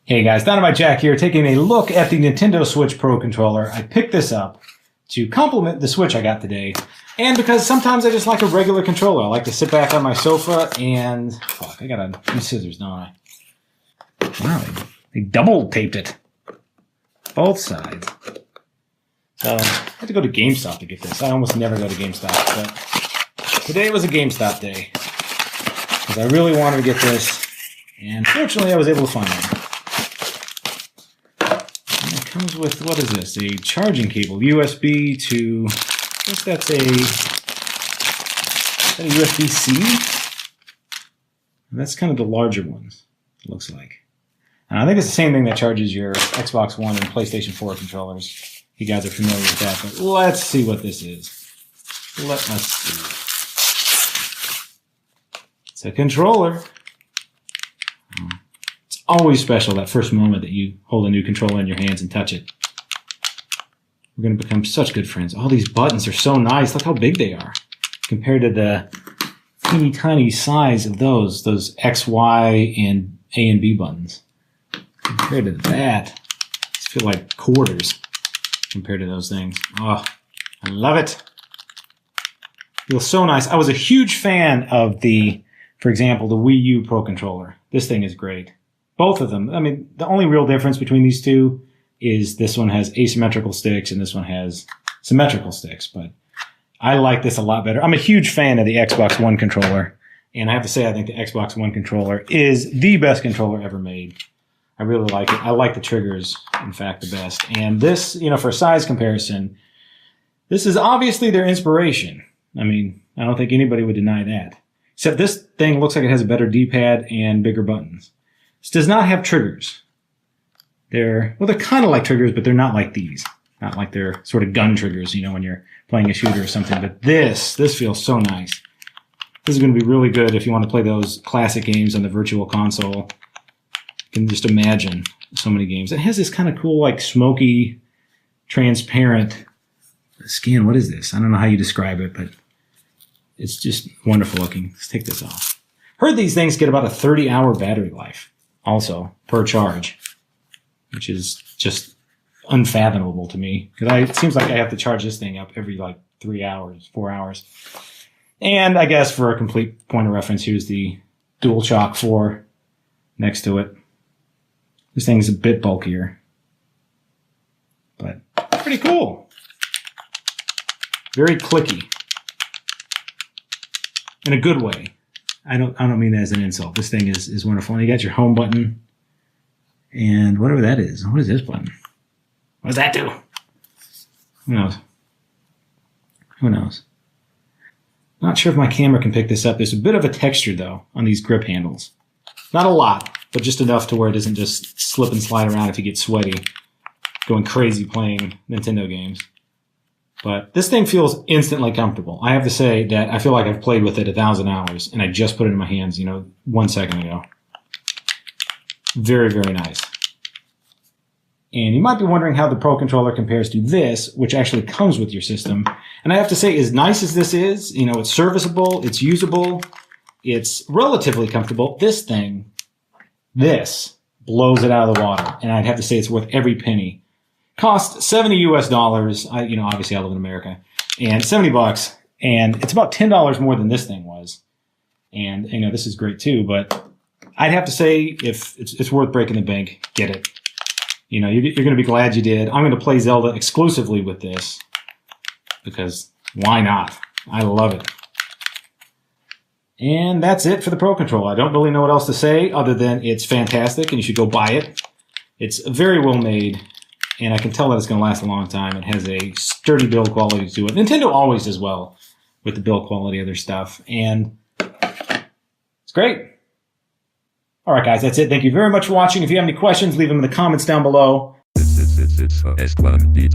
Hey guys, Dynamite Jack here, taking a look at the Nintendo Switch Pro Controller. I picked this up to complement the Switch I got today, and because sometimes I just like a regular controller. I like to sit back on my sofa and... Fuck, I gotta use scissors, don't I? Wow, they double taped it. Both sides. So, I had to go to GameStop to get this. I almost never go to GameStop, but today was a GameStop day. Because I really wanted to get this, and fortunately I was able to find one. Comes with, what is this? A charging cable, USB to, I guess that's a USB-C? That's kind of the larger ones, it looks like. And I think it's the same thing that charges your Xbox One and PlayStation 4 controllers. You guys are familiar with that, but let's see what this is. Let us see. It's a controller. Always special, that first moment that you hold a new controller in your hands and touch it. We're going to become such good friends. All these buttons are so nice. Look how big they are compared to the teeny tiny size of those X, Y, and A and B buttons. Compared to that, these feel like quarters compared to those things. Oh, I love it. Feels so nice. I was a huge fan of for example, the Wii U Pro Controller. This thing is great. Both of them. I mean, the only real difference between these two is this one has asymmetrical sticks and this one has symmetrical sticks. But I like this a lot better. I'm a huge fan of the Xbox One controller. And I have to say, I think the Xbox One controller is the best controller ever made. I really like it. I like the triggers, in fact, the best. And this, for size comparison, this is obviously their inspiration. I mean, I don't think anybody would deny that. Except this thing looks like it has a better D-pad and bigger buttons. This does not have triggers. They're kind of like triggers, but they're not like these. Not like they're sort of gun triggers, when you're playing a shooter or something. But this feels so nice. This is going to be really good if you want to play those classic games on the Virtual Console. You can just imagine so many games. It has this kind of cool, like smoky, transparent skin. What is this? I don't know how you describe it, but it's just wonderful looking. Let's take this off. Heard these things get about a 30-hour battery life. Also, per charge, which is just unfathomable to me. Because it seems like I have to charge this thing up every 3 hours, 4 hours. And I guess for a complete point of reference, here's the DualShock 4 next to it. This thing's a bit bulkier, but pretty cool. Very clicky. In a good way. I don't mean that as an insult. This thing is wonderful. And you got your home button and whatever that is. What is this button? What does that do? Who knows? Who knows? Not sure if my camera can pick this up. There's a bit of a texture though on these grip handles. Not a lot, but just enough to where it doesn't just slip and slide around if you get sweaty, going crazy playing Nintendo games. But this thing feels instantly comfortable. I have to say that I feel like I've played with it 1,000 hours, and I just put it in my hands, 1 second ago. Very, very nice. And you might be wondering how the Pro Controller compares to this, which actually comes with your system. And I have to say, as nice as this is, it's serviceable, it's usable, it's relatively comfortable. This blows it out of the water. And I'd have to say it's worth every penny. Cost $70 US. Obviously I live in America, and $70, and it's about $10 more than this thing was. And this is great too, but I'd have to say if it's worth breaking the bank, get it. You're going to be glad you did. I'm going to play Zelda exclusively with this because why not? I love it. And that's it for the Pro Controller. I don't really know what else to say other than it's fantastic and you should go buy it. It's very well made. And I can tell that it's going to last a long time. It has a sturdy build quality to it. Nintendo always does well with the build quality of their stuff. And it's great. All right, guys, that's it. Thank you very much for watching. If you have any questions, leave them in the comments down below. It's S1 beat.